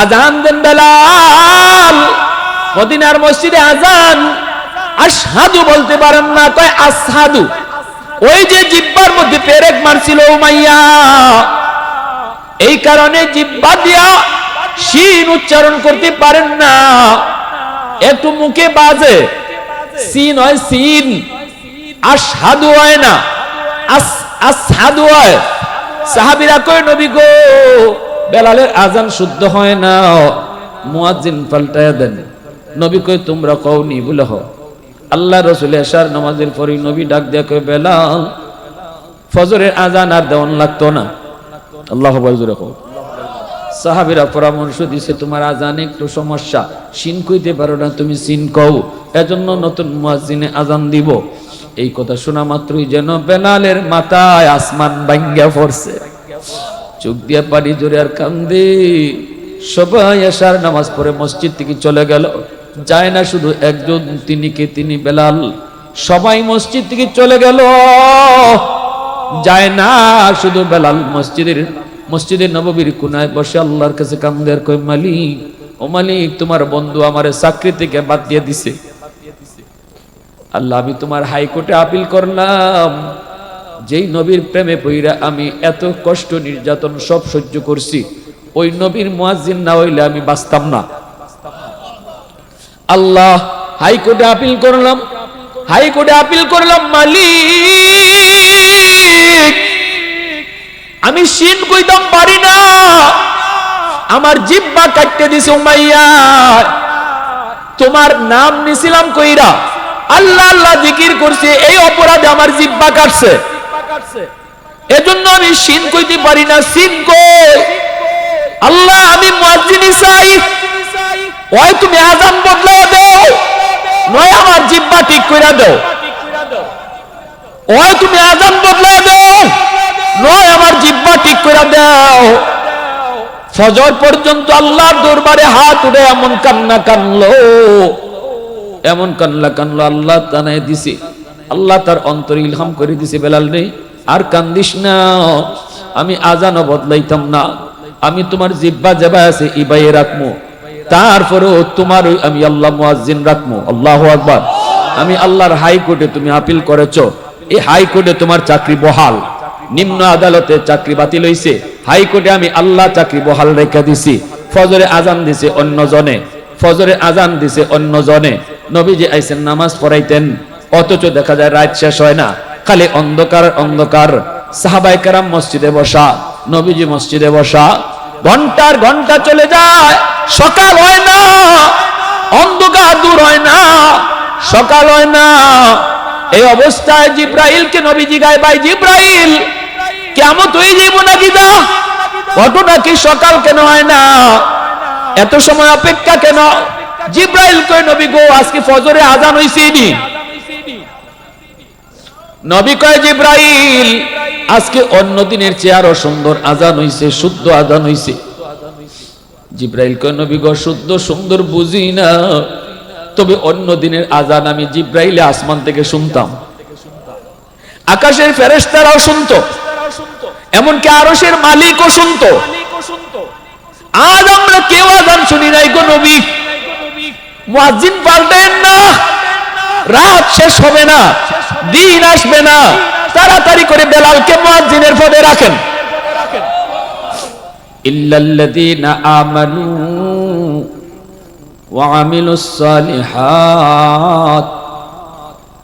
আজান দেন বেলাল। মদিনার মসজিদে আজান, আশহাদু বলতে পারেন না, কয় আসহাদু। ওই যে জিহ্বার মধ্যে পেরেক মারছিল উমাইয়া, এই কারণে জিহ্বা দিয়া শিন উচ্চারণ করতে পারেন না, একটু মুখে বাজে, সিন হয় সিন, আশহাদু হয় না, আসহাদু হয়। সাহাবীরা কয় নবী গো, বেলালের আজান শুদ্ধ হয় না, মুয়াজ্জিন পাল্টায়া দেন। নবী কয় তোমরা কওনি বলে হ। আল্লাহ রাসূল এশার নামাজের পরে নবী ডাক দিয়া কয় বেলাল, ফজরের আজান আর দেওয়ান লাগতো না। আল্লাহু আকবার জোরে কও। সাহাবীরা পরামর্শ দিছে তোমার আজানে একটু সমস্যা, সিন কইতে পারো না, তুমি সিন কও, এজন্য নতুন মুয়াজ্জিনে আজান দিব। এই কথা শোনা মাত্রই যেন বেলালের মাথায় আসমান ভাঙ্গা পড়ছে, চোখ দিয়া পানি জোরে আর কান্দে। সবাই এশার নামাজ পড়ে মসজিদ থেকে চলে গেল, যায় না শুধু একজন, তিনি বেলাল। সবাই মসজিদ থেকে চলে গেল, যায় না শুধু বেলাল। মসজিদে নববীর কোনায় বসে আল্লাহর কাছে কান্দে আর কয় মালিক, ও মালিক, তোমার বন্ধু আমারে চাকরি থেকে বাদ দিয়ে দিছে। আল্লাহ, আমি তোমার হাইকোর্টে আপিল করলাম, যেই নবীর প্রেমে পইরা আমি এত কষ্ট নির্যাতন সব সহ্য করছি, ওই নবীর মুয়াজ্জিন না হইলে আমি বাঁচতাম না। আল্লাহ, হাইকোর্টে আপিল করলাম, মালিক, আমি শিন কইতাম পারি না, আমার জিহ্বা কাটতে দিছে উমাইয়া। তোমার নাম নিছিলাম কইরা, আল্লাহ আল্লাহ জিকির করছে, এই অপরাধে আমার জিহ্বা কাটছে, এজন্য আমি শিন কইতে পারি না। শিন কই? আল্লাহ, আমি মুয়াজ্জিনি চাই, ওই তুমি আজান বদলা দাও, নয় আমার জিহ্বা ঠিক কইরা দাও। ওই তুমি আজান বদলা দাও, নয় আমার জিহ্বা ঠিক কইরা দাও। ফজর পর্যন্ত আল্লাহর দরবারে হাত উঠে এমন কান্না কানলো, আল্লাহ জানাই দিছে। আল্লাহ তার অন্তরে ইলহাম করে দিছে, বেলাল নেই আর কান্দিস না, আমি আজানও বদলাইতাম না, আমি তোমার জিহ্বা যেবা আছে ইবাইয়ে রাখবো, তারপরেও তোমার আমি আল্লাহ মুয়াজ্জিন রাখবো। আল্লাহু আকবার। আমি আল্লাহর হাইকোর্টে তুমি আপিল করেছো, এই হাইকোর্টে তোমার চাকরি বহাল, নিম্ন আদালতে চাকরি বাতিল হইছে, হাইকোর্টে আমি আল্লাহ চাকরি বহাল রেখে দিছি। ফজরে আজান দিছে অন্য জনে, নবীজি আইছেন নামাজ পড়াইতেন, অথচ দেখা যায় রাত শেষ হয় না, খালি অন্ধকার। সাহাবায়ে কেরাম মসজিদে বসা, নবীজি মসজিদে বসা, ঘন্টার ঘন্টা চলে যায়, সকাল হয় না, অন্ধকার দূর হয় না, সকাল হয় না। এই অবস্থায় জিব্রাইলকে নবীজি গায়, ভাই জিব্রাইল, কিয়ামত হয়ে যাইব নাকি? দা ঘটনা কি, সকাল কেন হয় না, এত সময় অপেক্ষা কেন? জিব্রাইল কয় নবী গো, আজকে ফজরে আজান হইছে নি। নবী কয় জিব্রাইল, আজকে অন্য দিনের চেয়ে আরো সুন্দর আজান হইছে, শুদ্ধ আজান হইছে। জিব্রাইল কয় নবী গো, শুদ্ধ সুন্দর বুঝি না, তবে অন্য দিনের আজান আমি জিব্রাইলে আসমান থেকে শুনতাম, আকাশের ফেরেশতারাও শুনতো, এমনকি আরশের মালিকও শুনতো। আজ আমরা কেউ আজান শুনি নাই গো নবী। মুয়াজ্জিন পাল্টেন না, রাত শেষ হবে না, দিন আসবে না, তাড়াতাড়ি করে বেলালকে মুয়াজ্জিনের পদে রাখেন। ইল্লাল্লাযীনা আমানু ওয়া আমিলুস সালিহাত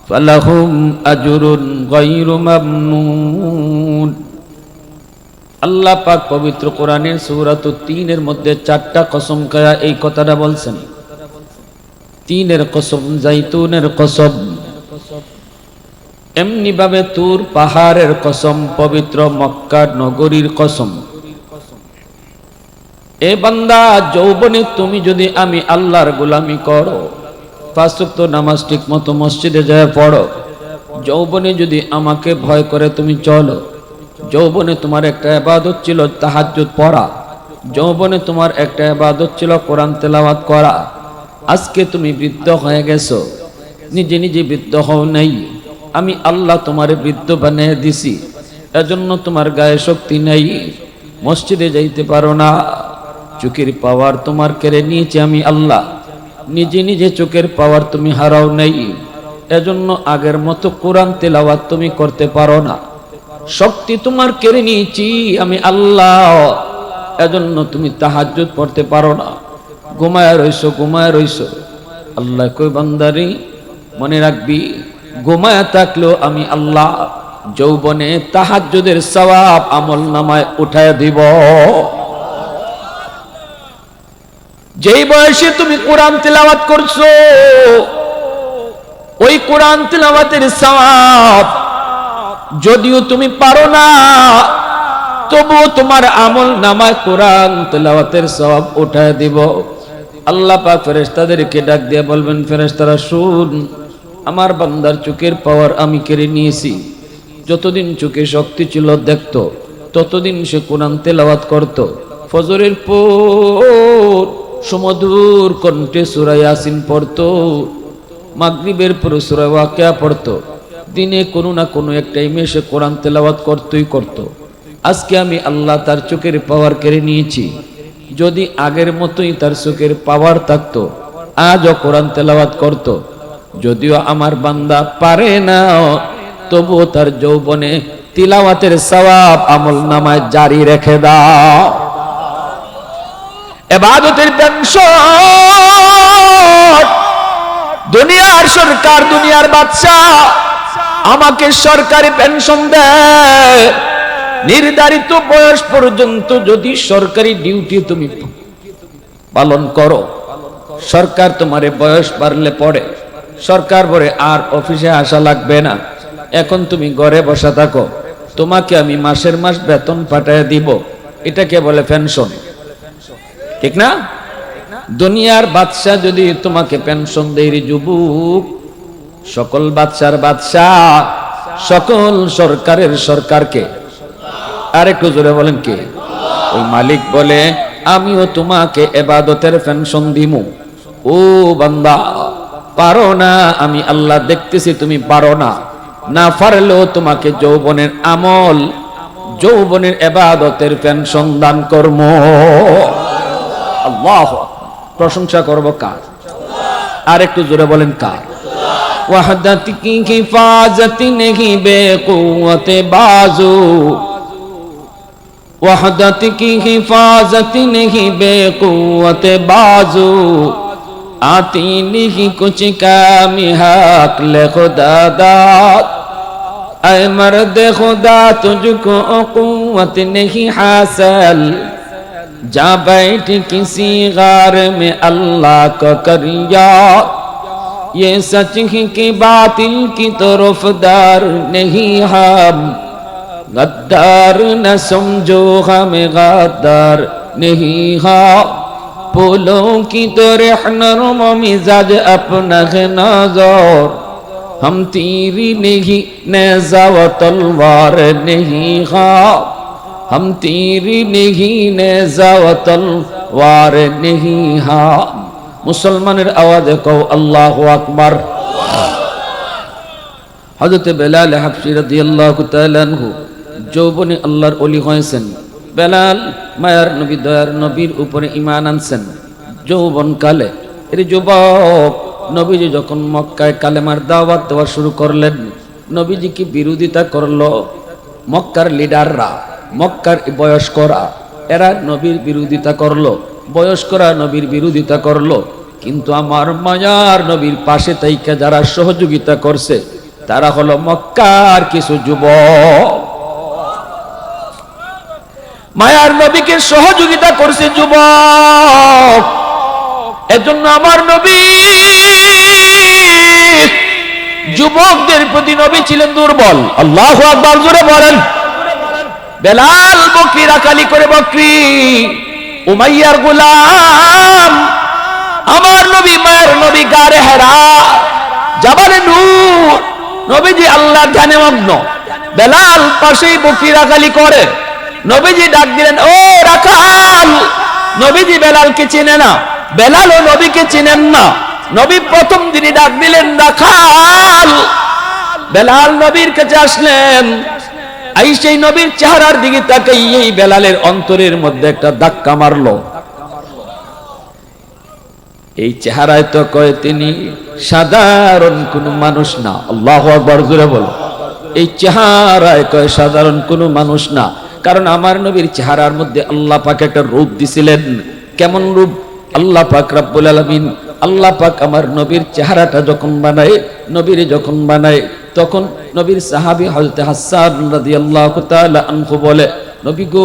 ফালাহুম আজরুন গায়রু মামনুন। আল্লাহ পাক পবিত্র কোরআনের সূরা ৩ এর মধ্যে ৪টা কসম খায়া এই কথাটা বলছেন। ৩ কসম, জাইতুনের কসম, এমনি ভাবে তুর পাহাড়ের কসম, পবিত্র মক্কা নগরীর কসম। এ বান্দা, যৌবনে তুমি যদি আমি আল্লাহর গোলামি করো, ৫ ওয়াক্ত নামাজ ঠিক মতো মসজিদে যায় পড়ো, যৌবনে যদি আমাকে ভয় করে তুমি চলো, যৌবনে তোমার একটা ইবাদত ছিল তাহাজ্জুদ পড়া, যৌবনে তোমার একটা ইবাদত ছিল কোরআন তেলাওয়াত করা, আজকে তুমি বৃদ্ধ হয়ে গেছো, নিজে নিজে বৃদ্ধ হও নাই, আমি আল্লাহ তোমারে বৃদ্ধ বানিয়ে দিছি, এজন্য তোমার গায়ে শক্তি নাই, মসজিদে যাইতে পারো না, চোখের পাওয়ার তোমার কেড়ে নিয়েছি আমি আল্লাহ, নিজে নিজে চোখের পাওয়ার তুমি হারাও নেই, এজন্য আগের মতো কোরআন তেলাওয়াত তুমি করতে পারো না। শক্তি তোমার কেড়ে নিয়েছি আমি আল্লাহ, এজন্য তুমি তাহাজ্জুদ পড়তে পারো না, ঘুমায় রইছো। আল্লাহ কই বান্দারে মনে রাখবি, ঘুমায় থাকলেও আমি আল্লাহ যৌবনে তাহাজ্জুদের সওয়াব আমল নামায় উঠায় দিব। যেই বয়সে তুমি কোরআন তিলাওয়াত করছো, ওই কোরআন তিলাওয়াতের সওয়াব যদিও তুমি পারো না, তবুও তোমার আমল নামায় কোরআন তিলাওয়াতের সওয়াব উঠায় দিব। আল্লাহ পাক ফেরেশতাদেরকে ডাক দিয়ে বলবেন, ফেরেশতারা শুন, আমার বান্দার চোখের পাওয়ার আমি কেড়ে নিয়েছি। যতদিন চোখে শক্তি ছিল দেখতো, ততদিন সে কোরআন তেলাওয়াত করত। ফজরের পর সুমধুর কণ্ঠে সূরা ইয়াসিন পড়তো, মাগরিবের পর সূরা ওয়াকিয়া পড়তো। দিনে কোনো না কোনো এক টাইমে সে কোরআন তেলাওয়াত করতই করত। আজকে আমি আল্লাহ তার চোখের পাওয়ার কেড়ে নিয়েছি। যদি আগের মতোই তার চোখের পাওয়ার থাকতো, আজও কোরআন তেলাওয়াত করত। যদিও আমার বান্দা পারে না, তবুও তার যৌবনে তিলাওয়াতের সওয়াব আমল নামায় জারি রেখে দাও। ইবাদতের পেনশন, দুনিয়ার সরকার, দুনিয়ার বাদশা আমাকে সরকারি পেনশন দেয়। নির্ধারিত বয়স পর্যন্ত যদি সরকারি ডিউটি তুমি পালন করো, সরকার তোমারে বয়স বাড়লে পড়ে সরকার বলে আর অফিসে আসা লাগবে না, এখন তুমি ঘরে বসা থাকো, তোমাকে আমি মাসের মাস বেতন পাঠিয়ে দিব। এটাকে বলে পেনশন, ঠিক না? দুনিয়ার বাদশা যদি তোমাকে পেনশন দেয়, রে যুবক, সকল বাদশার বাদশা, সকল সরকারের সরকারকে, আর একটু জোরে বলেন কে? ওই মালিক বলে, আমিও তোমাকে ইবাদতের পেনশন দিমু। ও বান্দা, পারো না, আমি আল্লাহ দেখতেছি তুমি পারো না, না পারলেও তোমাকে যৌবনের আমল, যৌবনের ইবাদতের পেনশন দান করব। আল্লাহ, প্রশংসা করব কার? আর একটু জোরে বলেন কার? ওয়াহদাত কি হিফাজত নেহি বেকুওয়াত বাজু, वहदत की हिफाजत नहीं बेकुवत बाजू, आती नहीं कुछ काम हक ले खुदा दात, ऐ मर्द खुदा तुझको कुव्वत नहीं हासिल, जा बैठ किसी गार में अल्लाह को कर याद, ये सच ही कि बातिल की तरफदार नहीं हम, गद्दार न समझो हमें गद्दार नहीं हा, फूलों की तरह नरम मिजाज अपना है नजर, हम तीरी नहीं नेज़ा व तलवार नहीं हा, हम तीरी नहीं नेज़ा व तलवार नहीं हा। मुसलमानेर आवाज़े कहो अल्लाहु अकबर। हज़रत बेलाल हबशी রাদিয়াল্লাহু তাআলা আনহু যৌবনে আল্লাহর ওলি হয়েছেন। বেলাল মায়ার নবী, দয়ার নবীর উপরে ঈমান আনছেন যৌবন কালে। এর যুবক নবীজি যখন মক্কায় কালেমার দাওয়াত দেওয়া শুরু করলেন, নবীজি কি বিরোধিতা করলো? মক্কার লিডাররা, মক্কার বয়স্করা, এরা নবীর বিরোধিতা করলো, বয়স্করা নবীর বিরোধিতা করলো। কিন্তু আমার মায়ার নবীর পাশে তাইকা যারা সহযোগিতা করছে, তারা হলো মক্কার কিছু যুবক। মায়ার নবীকে সহযোগিতা করছে যুবক। এজন্য আমার নবী যুবকদের প্রতি নবী ছিলেন দুর্বল। আল্লাহু আকবার, জোরে বলেন। বেলাল বকরি রাখালি করে, বকরি উমাইয়ার গোলাম। আমার নবী, মায়ের নবী গারে হেরা, জাবালে নূর, নবীজি আল্লাহর ধ্যানে মগ্ন। বেলাল পাশেই বকরি রাখালি করে। নবীজি ডাক দিলেন, ও রাখাল। নবীজি বেলালকে চিনে না, বেলালও নবীকে চিনেন না। নবী প্রথম দিনই ডাক দিলেন, রাখাল। বেলাল নবীর কাছে আসলেন, আইসেই নবীর চেহারার দিকে তাকাইয়েই বেলালের অন্তরের মধ্যে একটা ধাক্কা মারলো। এই চেহারায় তো কয় তিনি সাধারণ কোন মানুষ না। আল্লাহু আকবার, জোরে বলো। এই চেহারায় কয় সাধারণ কোন মানুষ না, কারণ আমার নবীর চেহারার মধ্যে আল্লাহ পাক একটা রূপ দিছিলেন। কেমন রূপ? আল্লাহ পাক রব্বুল আলামিন, আল্লাহ পাক আমার নবীর চেহারাটা যখন বানায়, নবীর যখন বানায়, তখন নবীর সাহাবী হযরত হাসান রাদিয়াল্লাহু তাআলা আনহু বলে, নবী গো,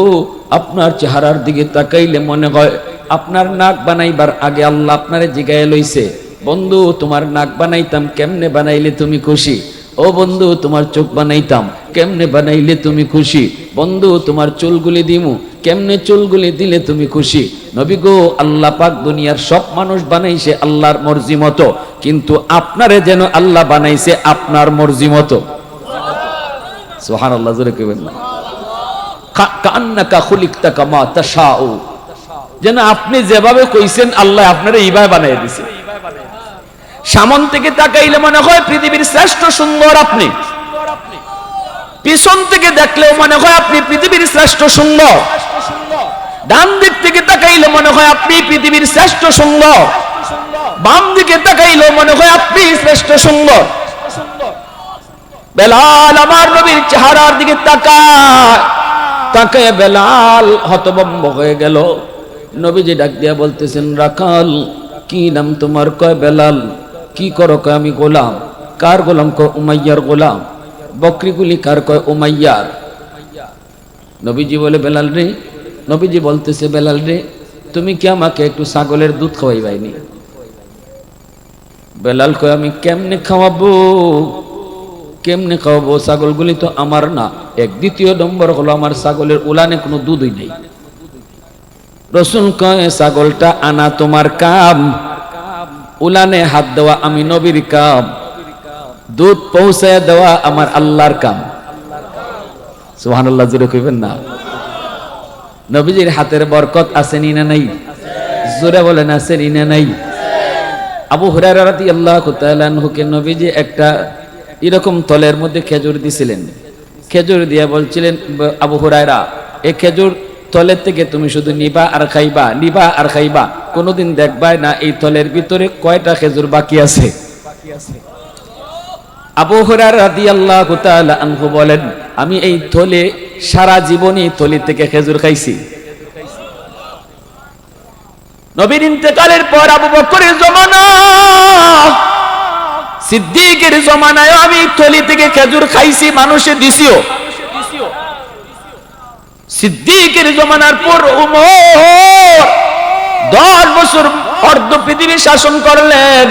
আপনার চেহারার দিকে তাকাইলে মনে হয় আপনার নাক বানাইবার আগে আল্লাহ আপনারে জিগায় লইছে, বন্ধু তোমার নাক বানাইতাম, কেমনে বানাইলে তুমি খুশি? ও বন্ধু, তোমার চোখ বানাইতাম, কেমনে বানাইলে তুমি খুশি? বন্ধু, তোমার চুলগুলি দিমু, কেমনে চুলগুলি দিলে তুমি খুশি? নবী গো, আল্লাহ পাক দুনিয়ার সব মানুষ বানাইছে আল্লাহর মর্জি মতো, কিন্তু আপনারে যেন আল্লাহ বানাইছে আপনার মর্জি মতো। সুবহানাল্লাহ, জোরে কইবেন না? কান্নাকা খুলিকতা কামা তাশাউ, যেন আপনি যেভাবে কইছেন আল্লাহ আপনারে এইভাবে বানাই দিয়েছে। সামন থেকে তাকাইলে মনে হয় পৃথিবীর শ্রেষ্ঠ সুন্দর আপনি, পিছন থেকে দেখলেও মনে হয় আপনি পৃথিবীর শ্রেষ্ঠ সুন্দর, ডান দিক থেকে তাকাইলে মনে হয় আপনি পৃথিবীর শ্রেষ্ঠ সুন্দর, বাম দিকে তাকাইলেও মনে হয় আপনি শ্রেষ্ঠ সুন্দর। বেলাল আমার নবীর চেহারার দিকে তাকায় বেলাল হতভম্ব হয়ে গেল। নবীজি ডাক দিয়া বলতেছেন, রাখাল কি নাম তোমার? কয় বেলাল। কি করো? কয় আমি গোলাম। কার গোলাম? কয় উমাইয়ার গোলাম। বকরিগুলি কার? কয় উমাইয়ার। নবীজি বলে, বেলাল রে, নবীজি বলতেছে, বেলাল রে, তুমি কি আমাকে একটু ছাগলের দুধ খাওয়াইবাইনি? বেলাল কয়, আমি কেমনে খাওয়াবো, কেমনে খাওয়াবো? ছাগলগুলি তো আমার না। এক দ্বিতীয় নম্বর হলো আমার ছাগলের উলানে কোনো দুধই নেই। রাসূল কয়, ছাগলটা আনা তোমার কাম, উলানে হাত দেওয়া আমি নবীর কাম, দুধ পৌঁছায় দেওয়া আমার আল্লাহর কাম। সুবহানাল্লাহ, জোরে কইবেন না? নবীজির হাতের বরকত আছে নি না নাই? জোরে বলেন, আছে নি না নাই? আবু হুরায়রা রাদিয়াল্লাহু তাআলা আনহুকে নবীজি একটা এরকম তলের মধ্যে খেজুর দিছিলেন। খেজুর দিয়া বলছিলেন, আবু হুরায়রা, এই খেজুর তলের থেকে তুমি শুধু নিবা আর খাইবা, নিবা আর খাইবা, কোনোদিন দেখবা না এই তলের ভিতরে কয়টা খেজুর বাকি আছে। আবু হুরায়রা রাদিয়াল্লাহু তাআলা আনহু বলেন, আমি এই থলে সারা জীবনই থলি থেকে খেজুর খাইছি। নবীর ইন্তেকালের পর আবু বকরের জমানা, সিদ্দিকের জমানায় আমি থলি থেকে খেজুর খাইছি, মানুষে দিছিও। সিদ্দিকের জমানার পর উমর 10 বছর অর্ধ পৃথিবী শাসন করলেন।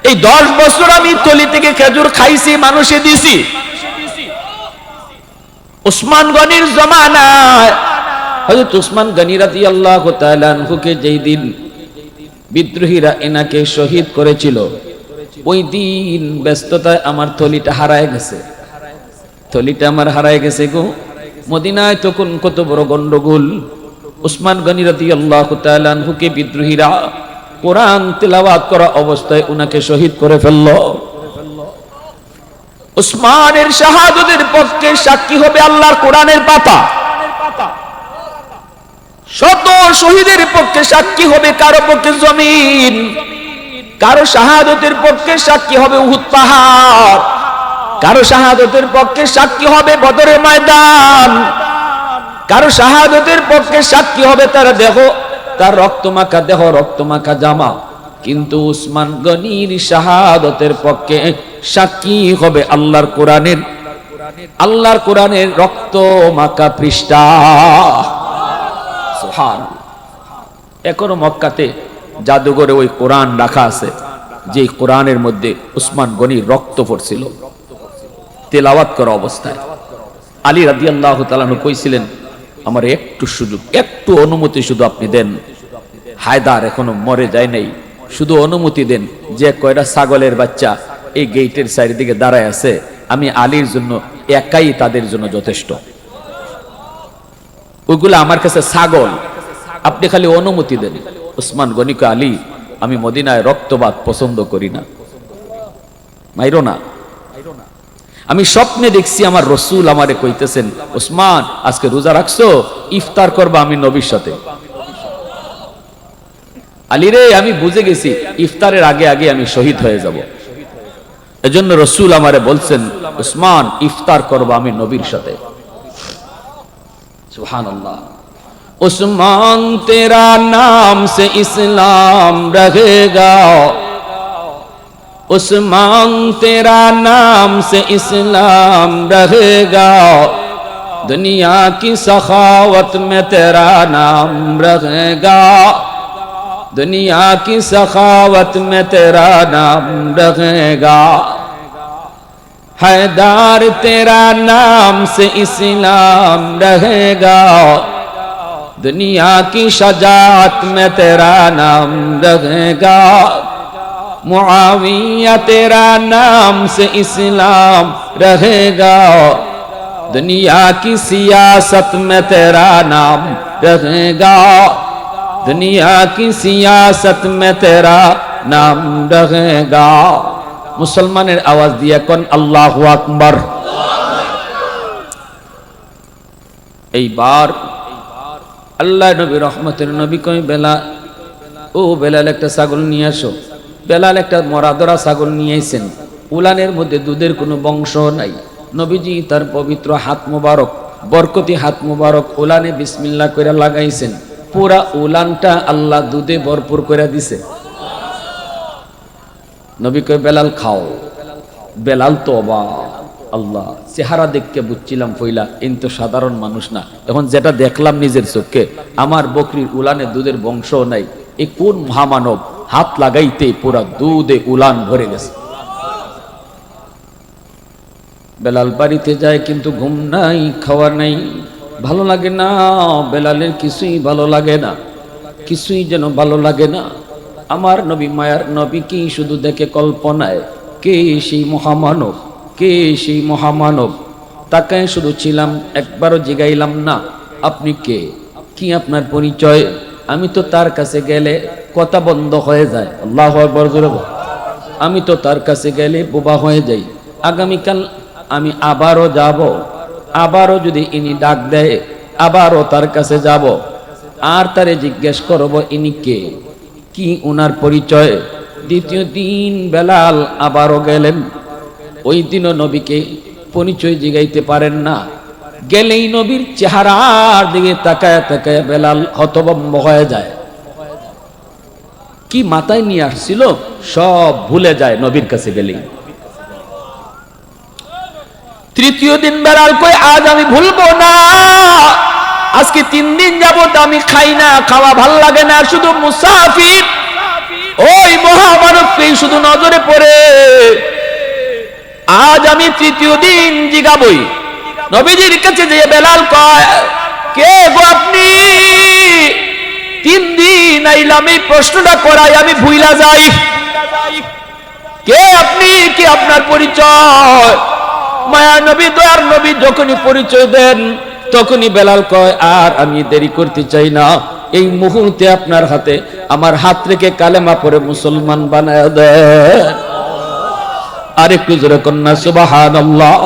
এই 10 বছর আমি থলি থেকে খেজুর খাইছি, মানুষে দিছি। উসমান গনির জমানায় হযরত উসমান গনি রাদিয়াল্লাহু তাআলা আনহুকে যেই দিন বিদ্রোহীরা এনাকে শহীদ করেছিল, ওই দিন ব্যস্ততায় আমার থলিটা হারায় গেছে। থলিটা আমার হারায় গেছে গো। মদিনায় তখন কত বড় গন্ডগোল। উসমান গনি রাদিয়াল্লাহু তাআলা আনহুকে বিদ্রোহীরা কোরআন তেলাওয়াত করা অবস্থায় উনাকে শহীদ করে ফেলল। উসমানের শাহাদাতের পক্ষে সাক্ষী হবে আল্লাহর কোরআনের পাতা। শত শহীদের পক্ষে সাক্ষী হবে কারো পক্ষে জমিন, কারো শাহাদাতের পক্ষে সাক্ষী হবে উহুদ পাহাড়, কারো শাহাদাতের পক্ষে সাক্ষী হবে বদরের ময়দান, কারো শাহাদাতের পক্ষে সাক্ষী হবে তার দেহ, তার রক্তমাখা দেহ, রক্তমাখা জামা। কিন্তু উসমান গনির শাহাদাতের পক্ষে সাক্ষী হবে আল্লাহর কোরআনের রক্তমাখা পৃষ্ঠা। সুবহানাল্লাহ। এখনো মক্কাতে জাদুঘরে ওই কোরআন রাখা আছে, যে কোরআনের মধ্যে উসমান গনির রক্ত পড়ছিল তেলাওয়াত করা অবস্থায়। আলী রাদিয়াল্লাহু তাআলা কইছিলেন, আমার একটু সুযোগ, একটু অনুমতি শুধু আপনি দেন, হায়দার এখনো মরে যায় নাই, শুধু অনুমতি দেন, যে কয়টা ছাগলের বাচ্চা এই গেটের চারিদিকে দাঁড়ায় আছে, আমি আলীর জন্য একাই তাদের জন্য যথেষ্ট, ওইগুলো আমার কাছে ছাগল, আপনি খালি অনুমতি দেন। উসমান গনি কয়, আলী, আমি মদিনায় রক্তপাত পছন্দ করি না, মাইরো না। আমি স্বপ্নে দেখছি আমার রসুল আমারে কইতেছেন, উসমান আজকে রোজা রাখছো, ইফতার করবা আমি নবীর সাথে। আলী রে, আমি বুঝে গেছি ইফতারের আগে আগে আমি শহীদ হয়ে যাব। এজন্য রসুল আমারে বলছেন, উসমান ইফতার করবো আমি নবীর সাথে। সুবহানাল্লাহ। उस्मान तेरा नाम से इस्लाम रहेगा, उस्मान तेरा नाम से इस्लाम रहेगा, दुनिया की सखावत में तेरा नाम रहेगा, दुनिया की सखावत में तेरा नाम रहेगा, हैदर तेरा नाम से इस्लाम रहेगा, दुनिया की शजात में तेरा नाम रहेगा, मुआविया तेरा नाम से इस्लाम रहेगा, दुनिया की सियासत में तेरा नाम रहेगा, दुनिया की सियासत में तेरा नाम रहेगा। मुसलमानेर आवाज दिया कोन अल्लाहु আকবার। এইবার আল্লাহ নবী রহমতের নবী কই বেলা, ও বেলাল একটা ছাগল নিয়ে আসো। বেলাল একটা মরাদরা ছাগল নিয়ে আইছেন, উলানের মধ্যে দুধের কোনো বংশ নাই। নবীজি তার পবিত্র হাত মুবারক, বরকতি হাত মুবারক উলানে বিসমিল্লাহ করে লাগাইছেন। পুরা উলানটা আল্লাহ দুধে ভরপুর করে দিছে। নবী কই বেলাল খাও। বেলাল তো অবাক, আল্লাহ চেহারা দেখকে বুঝছিলাম ফইলা কিন্তু সাধারণ মানুষ না। এখন যেটা দেখলাম নিজের চোখে, আমার বকরির উলানে দুধের বংশ নাই, এ কোন মহামানব? হাত লাগাইতে পুরা দুধে উলান ভরে গেছে। বেলাল বাড়িতে যায় কিন্তু ঘুম নাই, খাওয়া নাই, ভালো লাগে না। বেলালের কিছুই ভালো লাগে না, কিছুই যেন ভালো লাগে না। আমার নবী, মায়ার নবী কি শুধু দেখে কল্পনায়, কে সেই মহামানব, কে সেই মহামানব? তাকায় শুধু ছিলাম, একবারও জিগাইলাম না আপনি কে, কি আপনার পরিচয়? আমি তো তার কাছে গেলে কথা বন্ধ হয়ে যায়। আল্লাহু আকবার জোরে বল। আমি তো তার কাছে গেলে বোবা হয়ে যাই। আগামীকাল আমি আবারও যাব, আবারও যদি ইনি ডাক দেয় আবারও তার কাছে যাব, আর তারে জিজ্ঞেস করব ইনি কে, কি ওনার পরিচয়। দ্বিতীয় দিন বেলাল আবারও গেলেন। ওই দিনও নবীকে পরিচয় জিগাইতে পারেন না। গেলেই নবীর চেহারার দিকে তাকায় তাকায় বেলাল হতভম্ব হয়ে যায়। কি মাথায় নিয়ে আসছিল সব ভুলে যায় নবীর কাছে গেলেই। তৃতীয় দিন বেলাল কই আজ আমি ভুলবো না, আজকে 3 দিন যাবত আমি খাই না, খাওয়া ভাল লাগে না, শুধু মুসাফির ওই মহামানবকেই শুধু নজরে পড়ে। আজ আমি তৃতীয় দিন জিগাবই। নবীজির কাছে যে বেলাল কয়, কে গো আপনি? 3 দিন আইলাম, এই প্রশ্নটা করাই আমি ভুইলা যাই। কে আপনি, কি আপনার পরিচয়? মায়া নবী, দয়ার নবী যখনই পরিচয় দেন তখনই বেলাল কয়, আর আমি দেরি করতে চাই না, এই মুহূর্তে আপনার হাতে আমার হাত রেখে কালেমা পড়ে মুসলমান বানায় দেন। আর একটু জোরে কন্যা সুবহানাল্লাহ।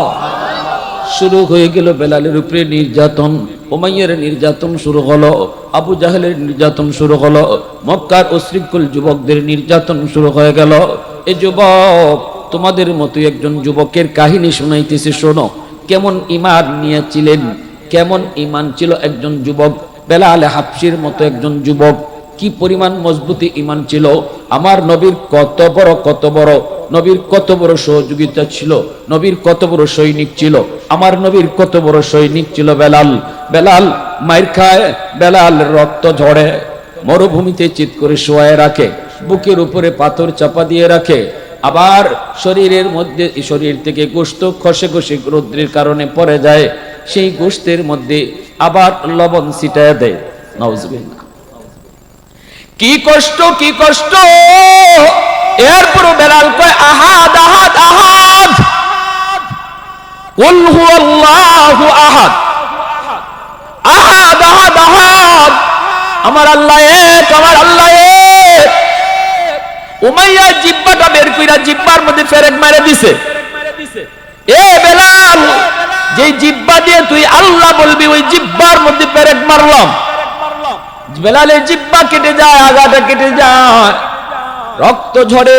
শুরু হয়ে গেল বেলালের উপরে নির্যাতন, উমাইয়ার নির্যাতন শুরু হলো, আবু জাহেলের নির্যাতন শুরু হলো, মক্কার উশৃঙ্খল যুবকদের নির্যাতন শুরু হয়ে গেল। এই যুবক, তোমাদের মতো একজন যুবকের কাহিনী শুনাইতেছি, শোনো। কেমন ঈমান নিয়েছিলেন, কেমন ঈমান ছিল একজন যুবক, বেলাল হাবশির মতো একজন যুবক, কি পরিমাণ মজবুতি ঈমান ছিল। আমার নবীর কত বড় নবীর কত বড় সহযোগিতা ছিল, নবীর কত বড় সৈনিক ছিল, আমার নবীর কত বড় সৈনিক ছিল বেলাল। বেলাল মাইর খায়, বেলাল রক্ত ঝরে, মরুভূমিতে চিৎ করে শোয়ায় রাখে, বুকের উপরে পাথর চাপা দিয়ে রাখে, আবার শরীরের মধ্যে, শরীর থেকে গোশত খসে খসে রৌদ্রের কারণে পড়ে যায়, সেই গোশতের মধ্যে আবার লবণ ছিটায় দেয়। নাউজুবিল্লাহ। কি কষ্ট, কি কষ্ট। এরপর বেলাল কয়, আহাদ আহাদ আহাদ, কুল হুয়াল্লাহু আহাদ, আহাদ আহাদ আহাদ, আমার আল্লাহ এক, আমার আল্লাহ এক। উমাইয়া জিব্বাটা বের কইরা জিব্বার মধ্যে ফেরেক মেরে দিছে। এ বেলাল, যে জিব্বা দিয়ে তুই আল্লাহ বলবি, ওই জিব্বার মধ্যে ফেরেক মারলাম। বেলালের জিহ্বা কেটে যায়, আগাটা কেটে যায়, রক্ত ঝরে।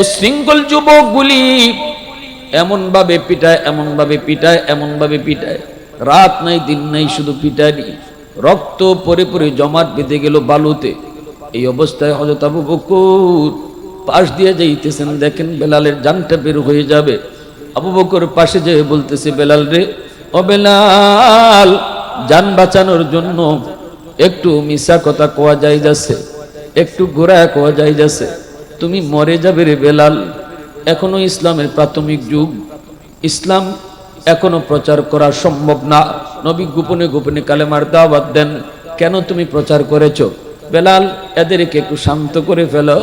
উশৃঙ্খল যুবকগুলি এমন ভাবে পিটায়, এমন ভাবে পিটায়, এমন ভাবে পিটায়, রাত নাই দিন নাই শুধু পিটানি, রক্ত পরে পরে জমাট বেঁধে গেল বালুতে। এই অবস্থায় হযরত আবু বকর পাশ দিয়ে যাইতেছেন, দেখেন বেলালের জানটা বের হয়ে যাবে। আবু বকর পাশে যেয়ে বলতেছে, বেলাল রে, ও বেলাল, জান বাঁচানোর জন্য একটু মিশা কথা কোয়া যায় যাচ্ছে, একটু ঘোরায় কোয়া যায় যাচ্ছে, তুমি মরে যাবে রে বেলাল। এখনো ইসলামের প্রাথমিক যুগ, ইসলাম এখনো প্রচার করা সম্ভব না। নবী গোপনে গোপনে কালেমার দাওয়াত দেন, কেন তুমি প্রচার করেছো? বেলাল, এদেরকে একটু শান্ত করে ফেলো,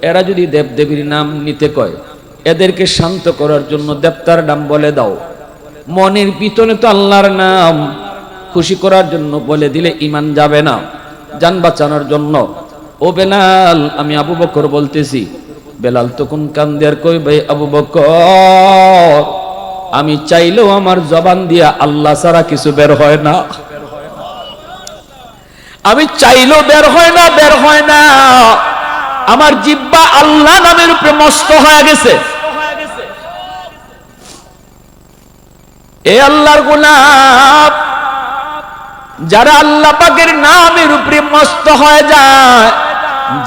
এরা যদি দেবদেবীর নাম নিতে কয়, এদেরকে শান্ত করার জন্য দেবতার নাম বলে দাও। মনের ভিতরে তো আল্লাহর নাম, খুশি করার জন্য বলে দিলে ঈমান যাবে না, জান বাঁচানোর জন্য। ও বেলাল, আমি আবু বকর বলতেছি। বেলাল তখন কান্দে আর কই, ভাই আবু বকর, আমি চাইলেও আমার জবান দিয়া আল্লাহ ছাড়া কিছু বের হয় না, আমি চাইলেও বের হয় না, বের হয় না। আমার জিহ্বা আল্লাহ নামের উপরে মস্ত হয়ে গেছে। এ আল্লাহর গোলাম, যারা আল্লাহ পাকের নামের উপরে মস্ত হয়ে যায়,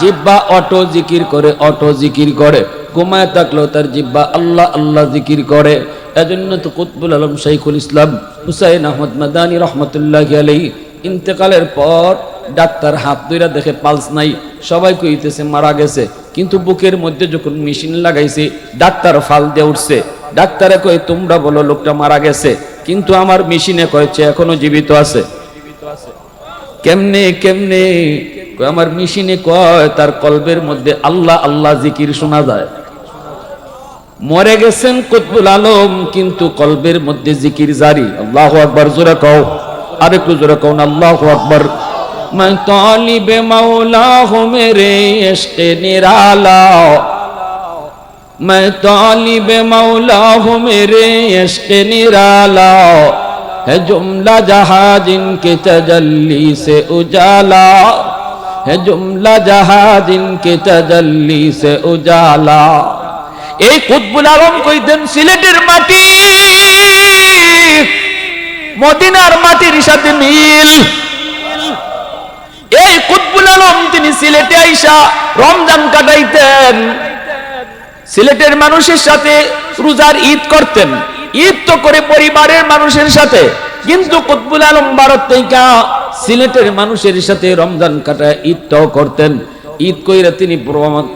জিহ্বা অটো জিকির করে, অটো জিকির করে, ঘুমায় থাকলেও তার জিহ্বা আল্লাহ আল্লাহ জিকির করে। এজন্য তো কুতবুল আলম শাইখুল ইসলাম হুসাইন আহমদ মাদানী রহমতুল্লাহি আলাইহি ইন্তেকালের পর ডাক্তার হাত ধইরা দেখে পালস নাই, সবাই কইতেছে মারা গেছে, কিন্তু বুকের মধ্যে যখন মেশিন লাগাইছে ডাক্তার ফাল দিয়ে উঠছে। ডাক্তারে কয়, তোমরা বলো লোকটা মারা গেছে, কিন্তু আমার মেশিনে কয়েছে এখনো জীবিত আছে। কেমনে কেমনে? আমার মেশিনে কয় তার কলবের মধ্যে আল্লাহ আল্লাহ জিকির শোনা যায়। মরে গেছেন কুতবুল আলম, কিন্তু কলবের মধ্যে জিকির জারি। আল্লাহু আকবার, জোরে কও, আরেকটু জোরে কও না, আল্লাহু আকবার। मैं तालिब मौला हूँ मेरे इश्क़ निराला, मैं तालिब मौला हूँ मेरे इश्क़ निराला, है जुमला जहाँ जिनके तजल्ली से उजाला, है जुमला जहाँ जिनके तजल्ली से उजाला। এই কুতবুল আলম কইতেন, সিলেটের মাটি মদিনার মাটির সাথে মিল। এই কুতবুল আলম তিনি সিলেটে আইসা রমজান কাটাইতেন, সিলেটের মানুষের সাথে রোজার ঈদ করতেন, ঈদ তো করে পরিবারের মানুষের সাথে, কিন্তু কুতবুল আলম ভারত থেকে সিলেটের মানুষের সাথে রমজান কাটায় ঈদটাও করতেন। ঈদ কইরা তিনি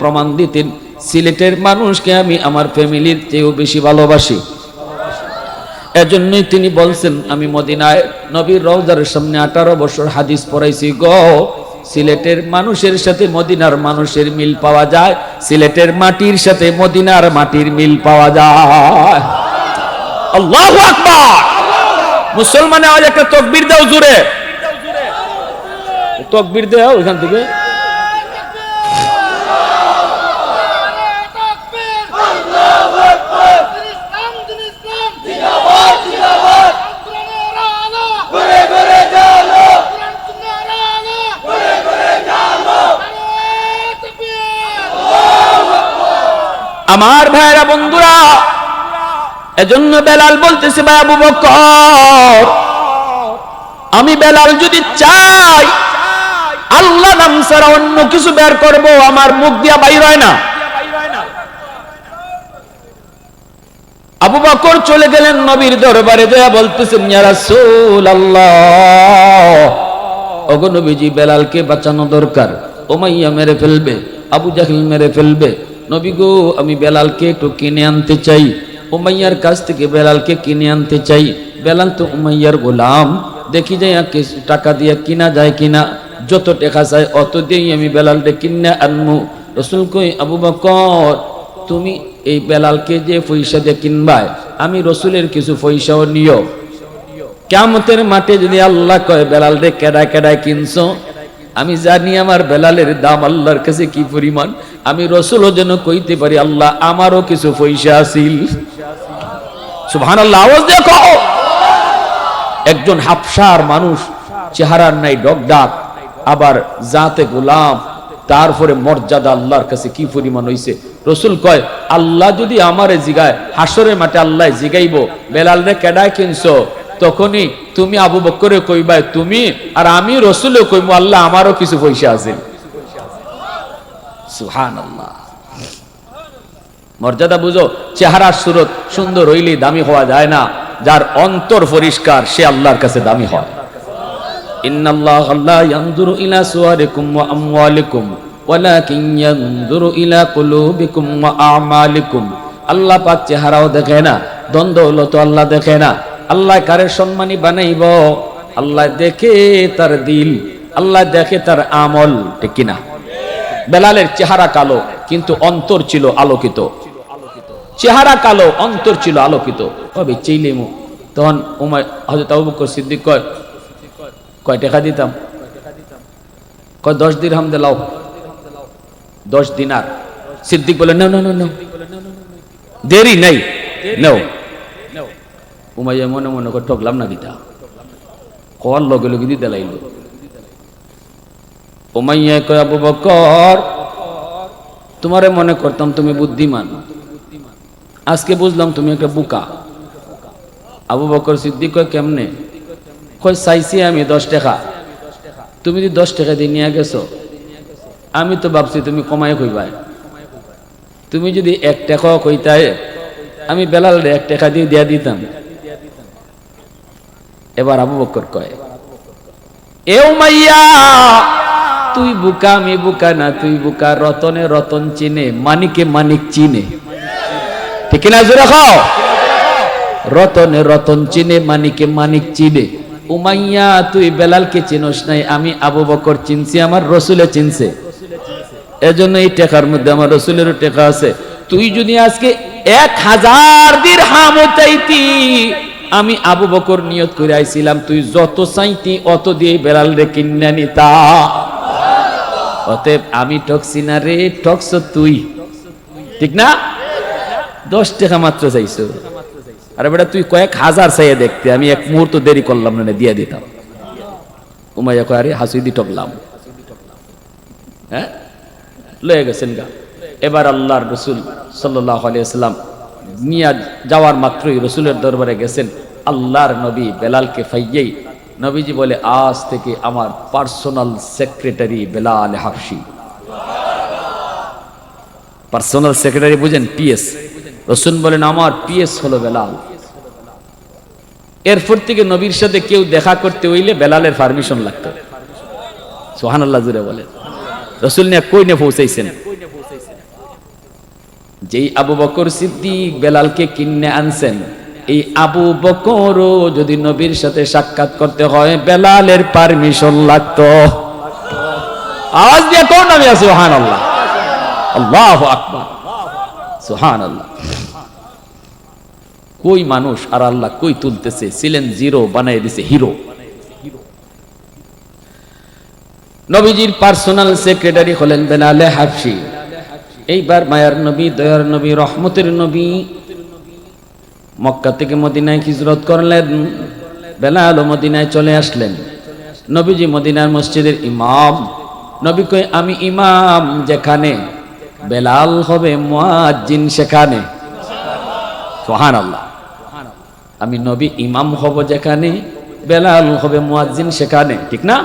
প্রমাণ দিতেন, সিলেটের মানুষকে আমি আমার ফ্যামিলির চেয়েও বেশি ভালোবাসি। এজন্যই তিনি বলছেন, আমি মদিনায় নবীর রওজার সামনে 18 বছর হাদিস পড়াইছি গো, সিলেটের মানুষের সাথে মদিনার মানুষের মিল পাওয়া যায়, সিলেটের মাটির সাথে মদিনার মাটির মিল পাওয়া যায়। আল্লাহু আকবার। মুসলমান আওয়াজ একটা তাকবীর দাও জোরে, তাকবীর দাও ওখান থেকে। আমার ভাইরা বন্ধুরা, এজন্য বেলাল বলতেছে, ভাই আবু বকর, আমি বেলাল যদি চাই আল্লাহ নাম ছাড়া অন্য কিছু বের করব, আমার মুখ দিয়া বাইর হয় না। আবু বকর চলে গেলেন নবীর দরবারে, দেয়া বলতেছেন, ইয়া রাসূলুল্লাহ, ওগো নবীজি, বেলালকে বাঁচানো দরকার, উমাইয়া মেরে ফেলবে, আবু জাহিল মেরে ফেলবে। নবী গো, আমি বেলালকে একটু কিনে আনতে চাই, উমাইয়ার কাছ থেকে বেলালকে কিনে আনতে চাই। বেলাল তো উমাইয়ার গোলাম, দেখি যাই কিছু টাকা দিয়ে কিনা যায় কিনা, যত টাকা চাই অত দিয়েই আমি বেলালকে কিনে আনমু। রাসূল কই, আবু বকর, তুমি এই বেলালকে যে পয়সা দিয়ে কিনবায়, আমি রাসূলের কিছু পয়সাও নিও। কিয়ামতের মাঠে যদি আল্লাহ কয়, বেলাল রে কেডায় কেডায় কিনছো, আমি জানি আমার বেলালের দাম আল্লাহর কাছে কি পরিমাণ, আমি রাসূলও যেন কইতে পারি, আল্লাহ আমারও কিছু পয়সা আছিল। সুবহানাল্লাহ, আওয়াজ দেখো। একজন হাফসার মানুষ, চেহারার নাই ডগডাক, আবার জাতে গোলাম, তারপরে মর্যাদা আল্লাহর কাছে কি পরিমাণ হইছে। রসুল কয় আল্লাহ যদি আমারে জিগায়, হাসরের মাঠে আল্লাহ জিগাইব বেলাল রে কেডায় কিনছো, তখনই তুমি আবু বকরে কইবাই তুমি, আর আমি রসুলে কইবো আল্লাহ আমারও কিছু পয়সা আছে। সুবহানাল্লাহ। মর্যাদা বুঝো, চেহারার সুরত সুন্দর হইলে দামি হওয়া যায় না, যার অন্তর পরিষ্কার সে আল্লাহর কাছে দামি হয়। ইন্নাল্লাহা লা ইয়ানজুরু ইলা সুওয়ারিকুম ওয়া আমওয়ালিকুম ওয়ালাকিন ইয়ানজুরু ইলা কুলুবিকুম ওয়া আমালিকুম। আল্লাহ পাক চেহারাও দেখে না, দ্বন্দ্ব হলো তো আল্লাহ দেখে না। আল্লাহ কারে সম্মানী বানাইব, আল্লাহ দেখে তার দিল, আল্লাহ দেখে তার আমল, ঠিক কিনা? বেলালের চেহারা কালো কিন্তু অন্তর ছিল আলোকিত। চেহারা কালো, অন্তর ছিল আলোকিত। কবে চেইলেমু তখন হযরত আবু বকর সিদ্দিক কয় টাকা দিতাম? কয় 10 দিরহাম দিলাও, 10 দিনার। সিদ্দিক বলে না না না, দেরি নাই, নাও। উমাইয়া মনে মনে করে ঠকলাম না দিতা, কল লগে লগে দিতে লাইল। উমাইয়া কয় আবু বকর তোমারে মনে করতাম তুমি বুদ্ধিমান, আজকে বুঝলাম তুমি একটা বোকা। আবু বকর সিদ্দিক কয় কেমনে? কয় চাইছি আমি 10 টাকা, তুমি যদি 10 টাকা দিয়ে নিয়ে গেছো, আমি তো ভাবছি তুমি কমাই কইবাই। তুমি যদি 1 টাকাও কইতাই আমি বেলাল 1 টাকা দিয়ে দিয়া দিতাম। এবার আবু বকর কয় এ উমাইয়া তুই বোকা, আমি বোকা না, তুই বোকা। রতনে রতন চিনে, মানিকে মানিক চিনে, ঠিক না? জোরে খাও। রতনে রতন চিনে, মানিকে মানিক চিনে। উমাইয়া তুই বেলালকে চিনস নাই, আমি আবু বকর চিনছি, আমার রসুলে চিনছে। এজন্য এই টাকার মধ্যে আমার রসুলেরও টাকা আছে। তুই যদি আজকে 1000 দিরহাম চাইতি, আমি আবু বকর নিয়ত করে আইছিলাম তুই যত চাইতি অত দিয়ে বেলাল রে কিনে নিতা। অতএব আমি ঠকছি না রে, ঠকছ তুই, ঠিক না? 10 টাকা মাত্র চাইছো, আরে বেটা তুই কয়েক হাজার চাইয়ে দেখতে, আমি 1 মুহূর্ত দেরি করলাম না, দিয়ে দিতাম। উমাইয়া কয় আরে হাসি দি ঠকলাম, হ্যাঁ লয়ে গেছেন গা। এবার আল্লাহর রসুল সাল্লাল্লাহু আলাইহি ওয়াসাল্লাম নিয়ে যাওয়ার মাত্রই রসুলের দরবারে গেছেন আল্লাহর নবী বেলালকে ফাইয়েই। নবীজি বলে আজ থেকে আমার personal secretary Bilal Habshi. Personal secretary বুঝেন? পিএস। রসুল বলেন আমার পিএস হলো বেলাল। এরপর থেকে নবীর সাথে কেউ দেখা করতে হইলে বেলালের পারমিশন লাগতো। সুবহানাল্লাহ জুড়ে বলে। রসুল নিয়ে কই নিয়ে পৌঁছাইছেন? যেই আবু বকর সিদ্দিক বেলালকে কিনে আনছেন, এই আবু বকরও যদি নবীর সাথে সাক্ষাৎ করতে হয় বেলালের পারমিশন লাগতো। আওয়াজ দিয়ে কোন নামে আছে? সুবহানাল্লাহ, আল্লাহু আকবার, সুবহানাল্লাহ। কই মানুষ আর আল্লাহ কই তুলতেছে, ছিলেন জিরো বানাই দিছে হিরো। নবীজির পার্সোনাল সেক্রেটারি হলেন বেলাল হাবশি। এইবার মায়ার নবী, দয়ার নবী, রহমতের নবী মক্কা থেকে মদিনায় হিজরত করলেন। বেলাল মদিনায় চলে আসলেন। নবীজি মদিনার মসজিদের ইমাম। নবী কই আমি ইমাম যেখানে, বেলাল হবে মুয়াজ্জিন সেখানে। সুবহানাল্লাহ। আমি নবী ইমাম হব যেখানে, বেলাল হবে মুয়াজ্জিন সেখানে, ঠিক না?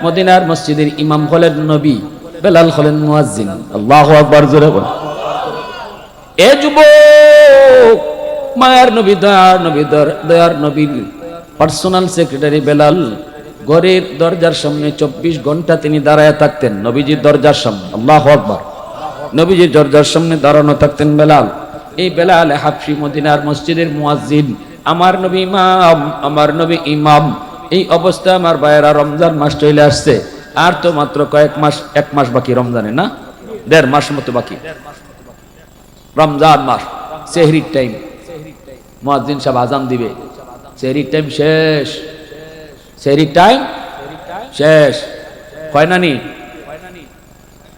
মদিনার মসজিদের ইমাম হলেন নবী, বেলাল হলেন মুয়াজ্জিন। আল্লাহু আকবার জোরে বল। এ যুবক, মায়ার নবী, দয়ার নবী, দয়ার নবীর পার্সোনাল সেক্রেটারি বেলাল ঘরের দরজার সামনে 24 ঘন্টা তিনি দাঁড়ায় থাকতেন নবীজির দরজার সামনে। আল্লাহু আকবার। নবীজির দরজার সামনে দাঁড়ানো থাকতেন বেলাল। এই বেলাল হাবশি মদিনার মসজিদের মুয়াজ্জিন। আমার নবী ইমাম, আমার নবী ইমাম। এই অবস্থা আমার ভাইয়েরা, রমজান মাস চলে আসছে, আর তো মাত্র কয়েক মাস, 1 মাস বাকি রমজানে, না 1.5 মাস মতো বাকি রমজান মাস। সেহরির টাইম, মুয়াজ্জিন সাহেব আজান দিবে, সেহরির টাইম শেষ, সেহরির টাইম শেষ। কয় নানি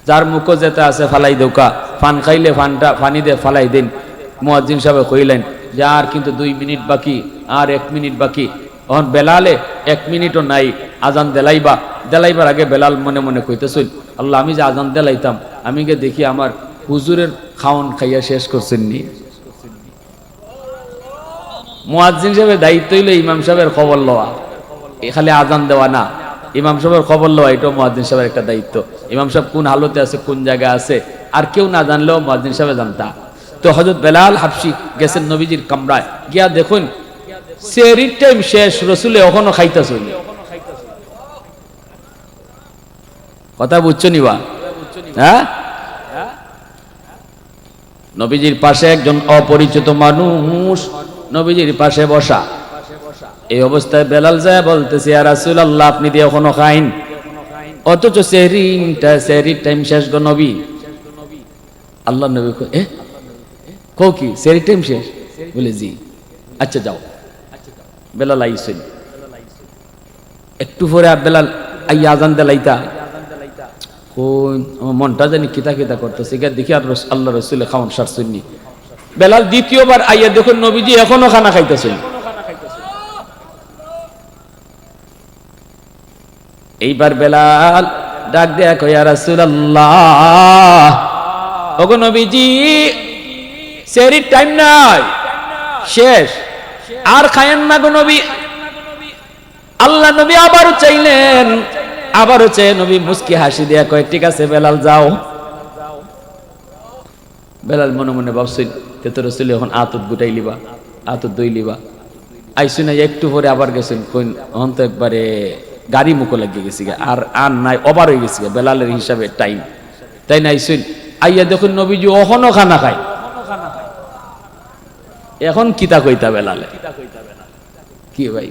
যার মুখো যেতে আছে ফালাই দৌকা, ফান খাইলে ফানটা ফানি দিয়ে ফালাই দিন। মুয়াজ্জিন সাহেব কইলেন যে আর কিন্তু 2 মিনিট বাকি, আর 1 মিনিট বাকি। এখন বেলালে 1 মিনিটও নাই আজান দেলাইবার আগে বেলাল মনে মনে কইতেছিল, আল্লাহ আমি যে আজান দেলাইতাম আমি গে দেখি আমার হুজুরের খাওন খাইয়া শেষ করছেন নি। মুয়াজ্জিন সাহেবের দায়িত্ব হইল ইমাম সাহেবের খবর লওয়া, খালি আজান দেওয়া না, ইমাম সাহেবের খবর লওয়া এটাও মুয়াজ্জিন সাহেবের একটা দায়িত্ব। ইমাম সাহেব কোন হালতে আছে, কোন জায়গায় আছে, আর কেউ না জানলেও মুয়াজ্জিন সাহেব জানতা। তো হযরত বেলাল হাবশি গেছেন নবীজির কামরায়, গিয়া দেখুন সেহরির টাইম শেষ, রসুলে এখনো খাইতেছেন। কথা বুঝছো নিবা? হ্যাঁ, নবীজির পাশে একজন অপরিচিত মানুষ নবীজির পাশে বসা। এই অবস্থায় বেলাল যায় বলতেছে, ইয়া রাসূলুল্লাহ আপনি দিয়ে এখনো খাইন, অথচ সেহরির টাইম শেষ গো নবী। আল্লাহ নবী কও কি সেহরির টাইম শেষ? বলে জি। আচ্ছা যাও। বেলাল আইসেন, একটু পরে বেলাল আইয়া আজান দেলাইতা, আমার মনটা জানি কিতা কিতা করতেছে, দেখি আর আল্লাহ রসুল খাওয়ান সারছেননি। বেলাল দ্বিতীয়বার আইয়া দেখুন নবীজি এখনো খানা খাইতেছেন। এইবার বেলাল ডাক দেয়া কয়, ইয়া রাসূলুল্লাহ ওগো নবীজি সেহরির টাইম নাই, শেষ, আর খায়েন না গো নবী। আল্লাহ নবী আবারও চাইলেন, আবারও চেয়ে নবী মুস্কি হাসি দিয়া কয়, ঠিক আছে বেলাল যাও। বেলাল মনে মনে ভাবছেন তেতো রসুল এখন আতত গুটাই লিবা, আতত দই লিবা। আইসু না একটু পরে আবার গেছেন, কইন এখন তো একবারে গাড়ি মুখো লাগিয়ে গেছি, আর আর নাই, ওভার হয়ে গেছি বেলালের হিসাবে টাইম, তাই না? আইসুন আইয়া দেখুন নবীজি ওখানো খানা খায়। এখন কিতা কইতা বেলালে, কি ভাই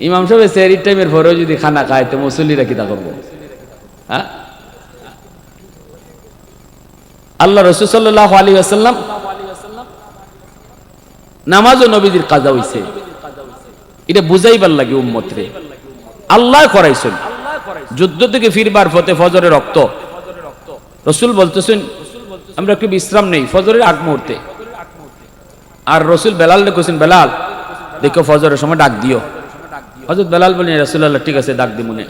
ইমাম সাহেব সেহরির টাইমের পরেও যদি খানা খায় তো মুসল্লিরা কিতা করবো? হ্যাঁ, আল্লাহ রাসূল সাল্লাল্লাহু আলাইহি ওয়াসাল্লাম নামাজও নবীজির কাজা হইছে, এটা বুঝাইবার লাগে উম্মতরে। আল্লাহ করাইছেন যুদ্ধ থেকে ফিরবার পথে ফজরের রক্ত, রসুল বলতেছেন আমরা একটু বিশ্রাম নেই ফজরের আগ মুহূর্তে, আর রসুল বেলাল দেখছেন, বেলাল দেখো ফজরের সময় ডাক দিও। হযরত বেলাল বলেন, রাসূলুল্লাহ ঠিক আছে ডাক দি মনে।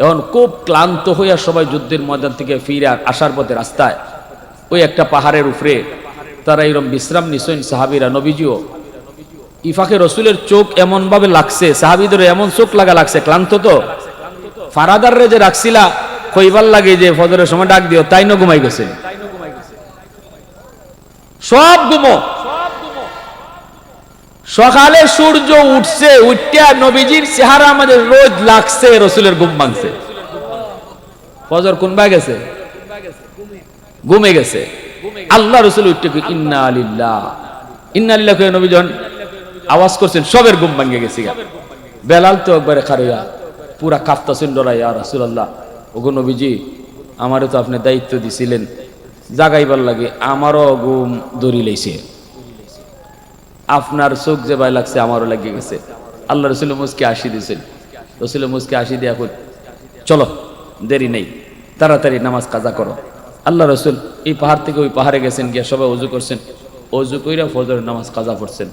এখন খুব ক্লান্ত হইয়া সবাই যুদ্ধের ময়দান থেকে ফিরে আসার পথে রাস্তায় ওই একটা পাহাড়ের উপরে তারা এরকম বিশ্রাম নিছেন সাহাবীরা, নবীজিও। ইফাকে রসুলের চোখ এমন ভাবে লাগছে, সাহাবীদের এমন চোখ লাগা লাগছে, ক্লান্ত তো ফারাদাররে যে রাখছিলা কইবার লাগে যে ফজরের সময় ডাক দিও, তাই না ঘুমাই গেছে, সব ঘুমো। সকালে সূর্য উঠছে, উঠতে নবীজির চেহারা আমাদের রোজ লাগছে, রসুলের ঘুম ভাঙছে। ফজর কোন ভাই গেছে, ঘুমে গেছে। আল্লাহ রসুল উঠতে ইন্না লিল্লাহ ইন্না লিল্লাহ কয়ে নবী যখন আওয়াজ করছেন সবের ঘুম ভাঙে গেছে। বেলাল তো একবারে খারিয়া পুরা কাঁপতাছেন ডরাই, ইয়া রাসূলুল্লাহ ওগো নবীজি আমারও তো আপনি দায়িত্ব দিছিলেন জাগাইবার লাগে, আমারও ঘুম দড়ি লাইছে, আপনার চোখ যে ভাই লাগছে আমারও লাগিয়ে গেছে। আল্লাহ রসুল মুসকে আসি দিয়েছেন, রসুল মুসকে আসি দিয়া কই চলো দেরি নেই, তাড়াতাড়ি নামাজ কাজা করো। আল্লাহ রসুল এই পাহাড় থেকে ওই পাহাড়ে গেছেন, গিয়া সবাই ওযু করছেন, ওযু কইরা ফজরের নামাজ কাজা পড়ছেন।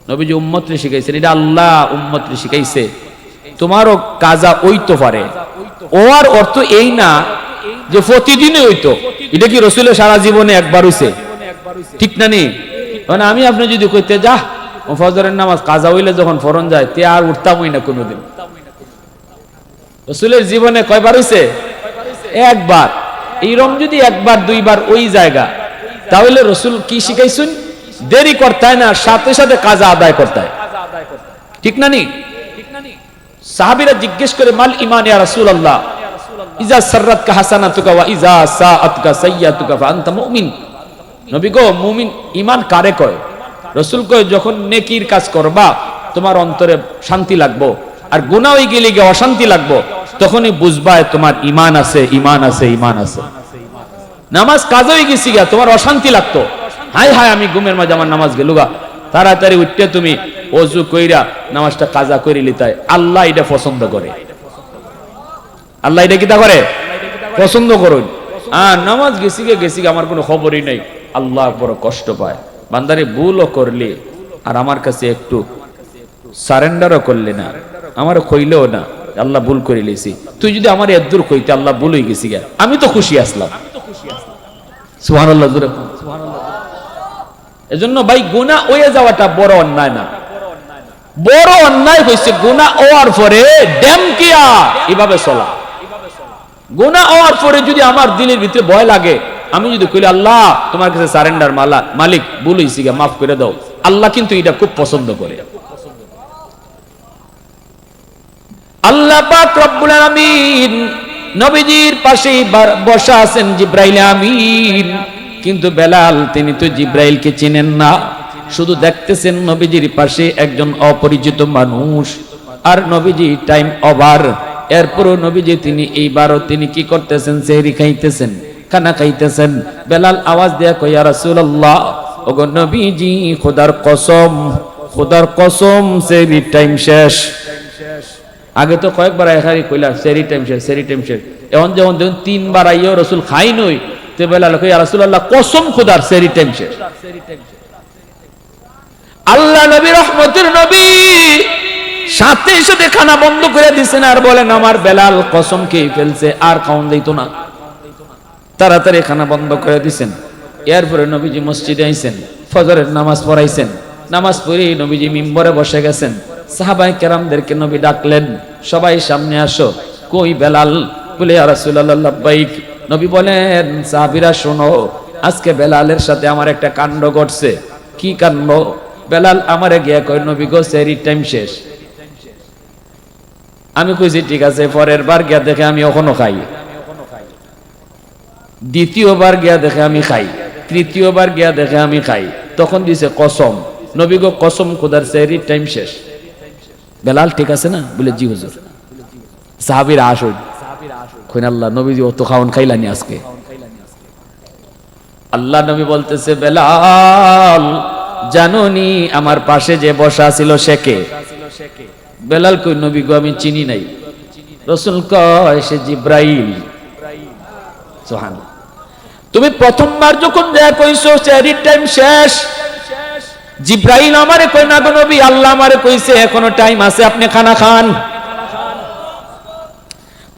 নবীজি উম্মতরে শিখাইছেন, এটা আল্লাহ উম্মতরে শিখাইছে, তোমারও কাজা ওইতো পারে। ওর অর্থ এই না যে প্রতিদিনই হইতো, এটা কি রসুলের সারা জীবনে একবার হইছে? ঠিক না নি? মানে আমি আপনি যদি কইতে যা ফজরের নামাজ কাজা হইলে যখন ফরন যায় তে আর উঠতামই না কোনোদিন। রসুলের জীবনে কয়বার হইছে? একবার। এইরকম যদি একবার দুইবার ওই জায়গা, তাহলে রসুল কি শিখাইছেন? দেরি করতায় না, সাথে সাথে কাজা আদায় করতায়। ঠিক না নি? সাহাবীরা জিজ্ঞেস করে মাল ঈমান ইয়া রাসূলুল্লাহ, ইজা সাররাতকা হাসানাতুকা ওয়া ইজা সাআতকা সাইয়্যাতুকা ফা আনতা মুমিন। নবী গো মুমিন ঈমান কারে কয়? রাসূল কয় যখন নেকির কাজ করবা তোমার অন্তরে শান্তি লাগবো, আর গুনাহ হয়ে গেলে গিয়ে অশান্তি লাগবো, তখনই বুঝবা তোমার ঈমান আছে, ঈমান আছে, ঈমান আছে। নামাজ কাজ হয়ে গেছি গা, তোমার অশান্তি লাগতো, হায় হায় আমি ঘুমের মাঝে আমার নামাজ গেলুগা, তাড়াতাড়ি উঠতে তুমি ওযু কইরা নামাজটা কাজা করিলি, তাই আল্লাহ এটা পছন্দ করে। আল্লাহ এটা কিতা করে? পছন্দ করুন। আর নামাজ গেছি গে আমার কোনো খবরই নাই, আল্লাহ বড় কষ্ট পায়। বান্দারে ভুলও করলে আর আমার কাছে একটু সারেন্ডারও করলে না, আমার কইলেও না আল্লাহ ভুল করে লিছি, তুই যদি আমার এদুর কইতে আল্লাহ ভুল হয়ে গেছি গা, আমি তো খুশি আসলাম। সুবহানাল্লাহ। এজন্য ভাই গুনাহ হয়ে যাওয়াটা বড় অন্যায় না, বড় অন্যায় হয়েছে গুনাহ হওয়ার পরে ড্যামকিয়া এভাবে চলা। গুনাহ হওয়ার পরে যদি আমার দিলের ভিতরে ভয় লাগে, আমি যদি কইলে আল্লাহ তোমার কাছে সারেন্ডার মালিক ভুল হইছি গা, মাফ করে দাও, আল্লাহ কিন্তু এটা খুব পছন্দ করে। আল্লাহ পাক রব্বুল আলামিন নবীজির পাশেই বসা আছেন জিবরাইল আমিন, কিন্তু বেলাল তিনি তো জিবরাইলকে চিনেন না, শুধু দেখতেছেন নবীজির পাশে একজন অপরিচিত মানুষ, আর নবীজি টাইম ওভার। এরপরও নবীজি তিনি এইবারও তিনি কি করতেছেন, সেহরি খাইতেছেন, খানা খাইতেছেন। বেলাল আওয়াজ দেয়া কই, ইয়া রাসূলুল্লাহ, ওগো নবীজি খোদার কসম সেহরি টাইম শেষ। আগে তো কয়েকবার এখানে কইলা সেহরি টাইম শেষ, সেহরি টাইম শেষ। এখন যখন দেখুন তিনবার আইও রাসূল খাই নই, তে বেলাল কই, ইয়া রাসূলুল্লাহ কসম খোদার সেহরি টাইম শেষ। আল্লাহ নবী রহমতের নবী সাথে সাথে খানা বন্ধ করে দিছেন, আর বলেন আমার বেলাল কসম খেয়ে ফেলছে, আর খাওন দিত না, তাড়াতাড়ি খানা বন্ধ করে দিছেন। এরপরে নবীজি মসজিদে আইছেন, ফজরের নামাজ পড়াইছেন, নামাজ পড়ে নবীজি মিম্বরে বসে গেছেন। সাহাবায়ে কেরামদেরকে নবী ডাকলেন, সবাই সামনে আসো। কই বেলাল? বলে ইয়া রাসূলুল্লাহ লাব্বাইক। নবী বলেন, সাহাবীরা শোনো, আজকে বেলালের সাথে আমার একটা কাণ্ড ঘটছে। কি কাণ্ড? বেলাল আমারে গিয়া কয়, নবী গো সেহরি টাইম শেষ। আমি কইছি ঠিক আছে, পরের বার গিয়া দেখে আমি এখনো খাই, দ্বিতীয়বার গিয়া দেখে আমি খাই, তৃতীয়বার গিয়া দেখে আমি খাই। তখন দিছে কসম, নবী গো কসম খোদার সেহরি টাইম শেষ। বেলাল ঠিক আছে না? বলে জি হুজুর। সাহাবীরা আসুন, কইন আল্লাহ নবীজি অত খাওন খাইলানি আজকে। আল্লাহ নবী বলতেছে, বেলাল জানোনি আমার পাশে যে বসা ছিল সে কে? বেলাল কই, নবী গো আমি চিনি নাই। রাসূল কয়, সে জিবরাইল। সুবহানাল্লাহ। তুমি প্রথমবার যখন দেখা কইছো সেহরির টাইম শেষ, জিবরাইল আমারে কই না গো নবী, আল্লাহ আমারে কইছে এখনো টাইম আছে, আপনি খানা খান।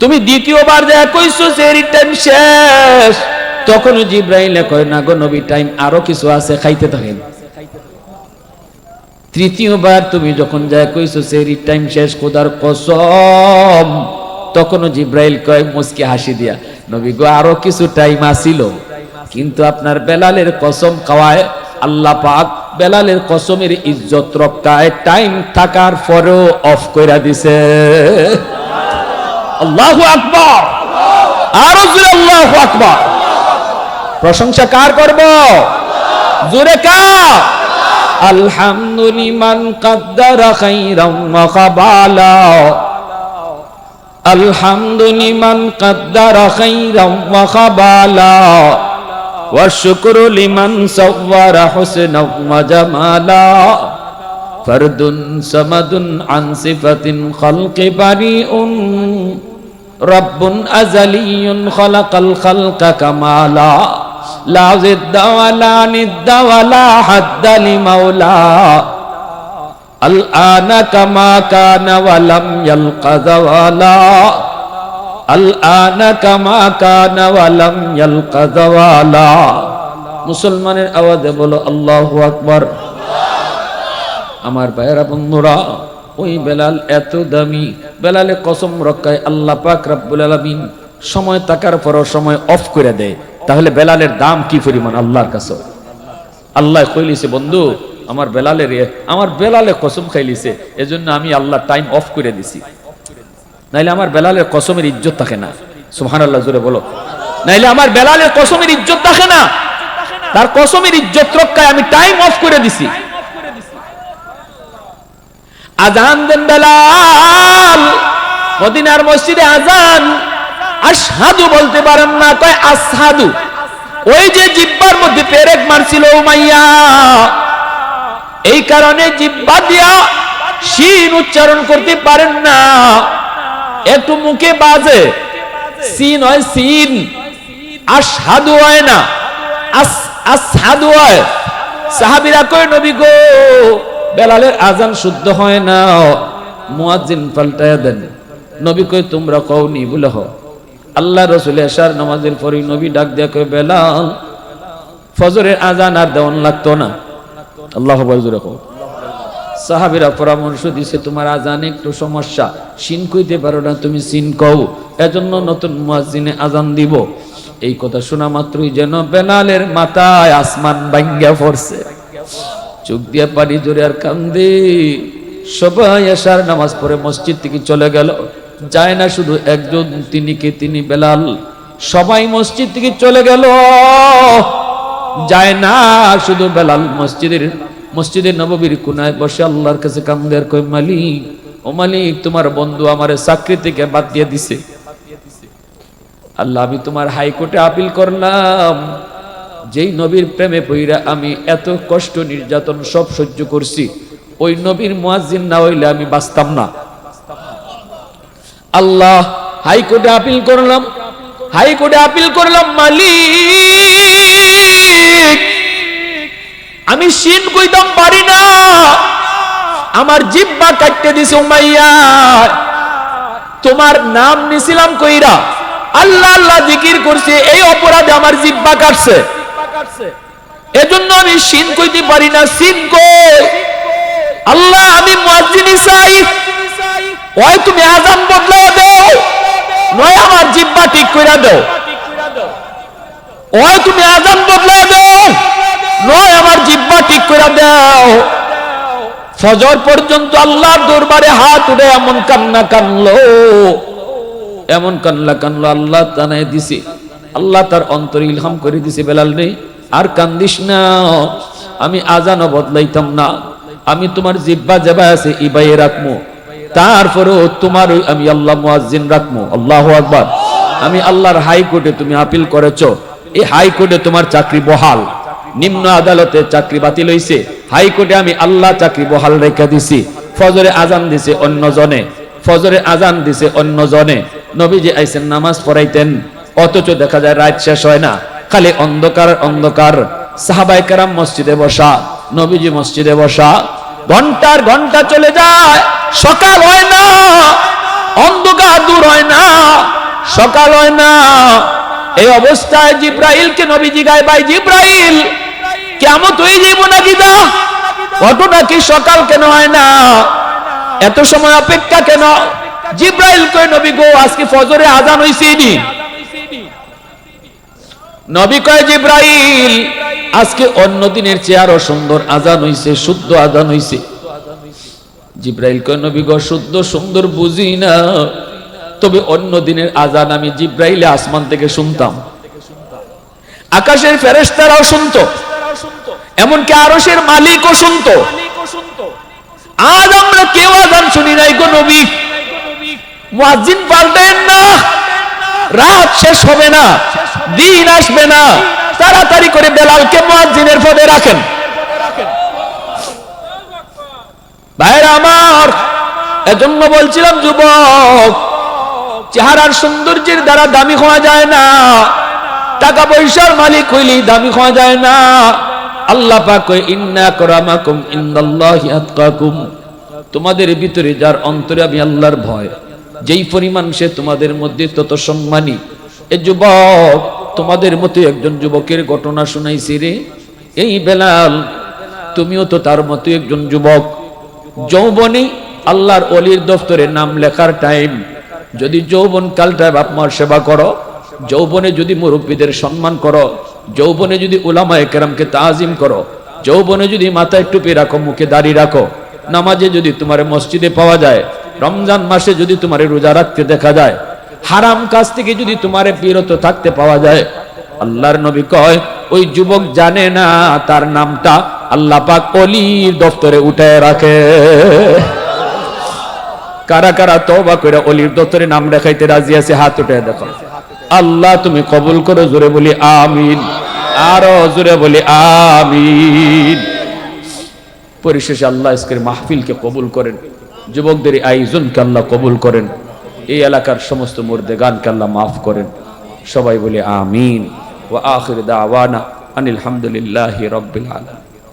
তুমি দ্বিতীয়বার দেখা কইছো সেহরির টাইম শেষ, তখন জিবরাইল কয় না গো নবী, টাইম আরো কিছু আছে, খাইতে থাকেন। তৃতীয়বার তুমি যখন যায় কইছো সেহরির টাইম শেষ খোদার কসম, তখনও জিবরাইল কয় মুস্কি হাসি দিয়া, নবী গো আরো কিছু টাইম আছিল, কিন্তু আপনার বেলালের কসম খাওয়ায় আল্লাহ পাক বেলালের কসমের ইজ্জত রক্ষায় টাইম থাকার পরেও অফ কইরা দিছে। আল্লাহু আকবার, আর জোরে আল্লাহু আকবার। প্রশংসা কার করব? জোরে কার? আলহামদুলিমান কাদ্দারা খাইরাম ওয়া খাবালা, আলহামদুলিমান কাদ্দারা খাইরাম ওয়া খাবালা, ওয়া শুকরু লিমান সাওয়ারা হুসনাও ওয়া জামালা, ফারদুন সামাদুন আন সিফাতিন খালকি বারিউন, রাব্বুন আযালিয়ুন খালাকাল খালকা কামালা, লা জিদ্দা ওয়ালা নিদ্দা ওয়ালা হাদ্দা লিমাওলা, আল আনা কামা কানা ওয়া লাম ইয়ালকা যাওয়ালা, আল আনা কামা কানা ওয়া লাম ইয়ালকা যাওয়ালা। মুসলমানের আওয়াজে বলো আল্লাহু আকবার। আমার ভাইয়েরা বন্ধুরা, ওই বেলাল এত দামি, বেলালে কসম রক্ষায় আল্লাহ পাক রব্বুল আলামিন সময় থাকার পরও সময় অফ করে দেয়। তাহলে বেলালের দাম কি পরিমাণ আল্লাহর কাছে। আল্লাহ কইলিছে, বন্ধু আমার বেলালে কসম খাইলিছে, এজন্য আমি আল্লাহ টাইম অফ করে দিছি, নাইলে আমার বেলালের কসমের ইজ্জত থাকে না। সুবহানাল্লাহ, জোরে বলো। নাইলে আমার বেলালের কসমের ইজ্জত থাকে না, তার কসমের ইজ্জত রক্ষায় আমি টাইম অফ করে দিছি। আজান দেন বেলাল, মদিনার মসজিদে আজান। আশহাদু বলতে পারেন না, কয় আসহাদু। ওই যে জিহ্বার মধ্যে পেরেক মারছিল উমাইয়া, এই কারণে জিহ্বা দিয়া শিন উচ্চারণ করতে পারেন না, একটু মুখে বাজে, সিন হয় সিন, আশহাদু হয় না, আসহাদু হয়। সাহাবীরা কয়, নবী গো বেলালের আজান শুদ্ধ হয় না, মুয়াজ্জিন পাল্টায়া দেন। নবী কই তোমরা কওনি বলে হ। আল্লাহ রাসূল এশার নামাজের পরে নবী ডাক দিয়া কই বেলাল ফজরের আজান আর দেওয়ান লাগতো না। আল্লাহু আকবার জোরে কও। সাহাবীরা পরামর্শ দিছে তোমার আজানে একটু সমস্যা, সিন কইতে পারো না, তুমি সিন কও, এজন্য নতুন মুয়াজ্জিনে আজান দিব। এই কথা শোনা মাত্রই যেন বেলালের মাথায় আসমান ভাঙ্গা পড়ছে, চোখ দিয়ে পানি জোরে আর কান্দে। সবাই এশার নামাজ পড়ে মসজিদ থেকে চলে গেল, যায় না শুধু একজন, তিনি বেলাল। সবাই মসজিদ থেকে চলে গেল, যায় না শুধু বেলাল। মসজিদে নববীর কোনায় বসে আল্লাহর কাছে কান্দে আর কই মালিক, ও মালিক তোমার বন্ধু আমারে চাকরি থেকে বাদ দিয়ে দিছে। আল্লাহ আমি তোমার হাইকোর্টে আপিল করলাম, যেই নবীর প্রেমে পইরা আমি এত কষ্ট নির্যাতন সব সহ্য করছি, ওই নবীর মুয়াজ্জিন না হইলে আমি বাঁচতাম না। আল্লাহ হাইকোর্টে আপিল করলাম, মালিক আমি শিন কইতাম পারি না, আমার জিহ্বা কাটতে দিছে উমাইয়া। তোমার নাম নিছিলাম কইরা, আল্লাহ আল্লাহ জিকির করছে, এই অপরাধে আমার জিহ্বা কাটছে, এজন্য আমি শিন কইতে পারি না। শিন কই আল্লাহ, আমি মুয়াজ্জিনি চাই, ওই তুমি আজান বদলাও দাও, নয় আমার জিহ্বা ঠিক কইরা দাও। ওই তুমি আজান বদলাও দাও, নয় আমার জিহ্বা ঠিক কইরা দাও। ফজর পর্যন্ত আল্লাহর দরবারে হাত উঠে এমন কান্না কানলো, আল্লাহ জানাই দিছে। আল্লাহ তার অন্তরে ইলহাম করে দিছে, বেলাল নেই আর কান্দিস না, আমি আজানও বদলাইতাম না, আমি তোমার জিহ্বা যেবা আছে ইবাইয়ে রাখবো, তারপরেও তোমার আমি আল্লাহ মুয়াজ্জিন রাখবো। আল্লাহু আকবার। আমি আল্লাহর হাইকোর্টে তুমি আপিল করেছো, এই হাইকোর্টে তোমার চাকরি বহাল, নিম্ন আদালতে চাকরি বাতিল হইছে, হাইকোর্টে আমি আল্লাহ চাকরি বহাল রেখে দিছি। ফজরে আজান দিছে অন্য জনে, নবীজি আইছেন নামাজ পড়াইতেন, অথচ দেখা যায় রাত শেষ হয় না, খালি অন্ধকার। সাহাবায়ে কেরাম মসজিদে বসা, নবীজি মসজিদে বসা, ঘন্টার ঘন্টা চলে যায়, সকাল হয় না, অন্ধকার দূর হয় না, সকাল হয় না। এই অবস্থায় জিব্রাইলকে নবীজি গায়, ভাই জিব্রাইল কিয়ামত হয়ে যাব নাকি, দা ঘটনা কি সকাল কেন হয় না, এত সময় অপেক্ষা কেন? জিব্রাইল কয় নবী গো আজকে ফজরে আজান হইছে নি। নবী কয় জিব্রাইল আজকে অন্য দিনের চেয়ে আরো সুন্দর আজান হইছে, শুদ্ধ আজান হইছে। জিব্রাইল কয় নবী গো শুদ্ধ সুন্দর বুঝি না, তবে অন্য দিনের আজান আমি জিব্রাইলে আসমান থেকে শুনতাম, আকাশের ফেরেশতারাও শুনতো, এমনকি আরশের মালিকও শুনতো। আজ আমরা কেউ আজান শুনি নাই গো নবী। মুয়াজ্জিন পাল্টেন না, রাত শেষ হবে না, দিন আসবে না, তাড়াতাড়ি করে বেলালকে মুয়াজ্জিনের পদে রাখেন। ভাইরা আমার, এজন্য বলছিলাম যুবক, চেহারার সৌন্দর্যের দ্বারা দামি হওয়া যায় না, টাকা পয়সার মালিক হইলেই দামি হওয়া যায় না। আল্লাহ পাক কয় ইন্না আকরামাকুম ইনদাল্লাহি আতকাকুম, তোমাদের ভিতরে যার অন্তরে আমি আল্লাহর ভয়, যেই পরিমাণ সে তোমাদের মধ্যে তত সম্মানী। এ যুবক, তোমাদের মতো একজন যুবকের ঘটনা শুনাইছি রে, এই বেলাল তুমিও তো তার মতো একজন যুবক। যৌবনে আল্লাহর ওলির দফতরে নাম লেখার টাইম, যদি যৌবন কালটায় বাপ মার সেবা করো, যৌবনে যদি মুরব্বীদের সম্মান করো, যৌবনে যদি উলামায়ে কেরামকে তাজিম করো, যৌবনে যদি মাথায় টুপি রাখো, মুখে দাড়ি রাখো, নামাজে যদি তোমার মসজিদে পাওয়া যায়, রমজান মাসে যদি তোমার রোজা রাখতে দেখা যায়, হারাম কাজ থেকে যদি তোমার বিরত থাকতে পাওয়া যায়, আল্লাহর নবী কয় ওই যুবক জানে না তার নামটা আল্লাহ পাক ওলির দফতরে উঠায় রাখে। কারা কারা তওবা করে ওলির দফতরে নাম লেখাইতে রাজি আছে? হাত উঠায় দেখো। আল্লাহ তুমি কবুল করো, জোরে বলি আমিন, আরো জোরে বলি আমিন। পরিশেষে আল্লাহ আজকের মাহফিলকে কবুল করেন, যুবকদের আয়োজনকে আল্লাহ কবুল করেন, এই এলাকার সমস্ত মুর্দেগানকে আল্লাহ মাফ করেন। সবাই বলি আমিন। ওয়া আখির দাওয়ানা আনিল হামদুলিল্লাহি রাব্বিল আলামিন।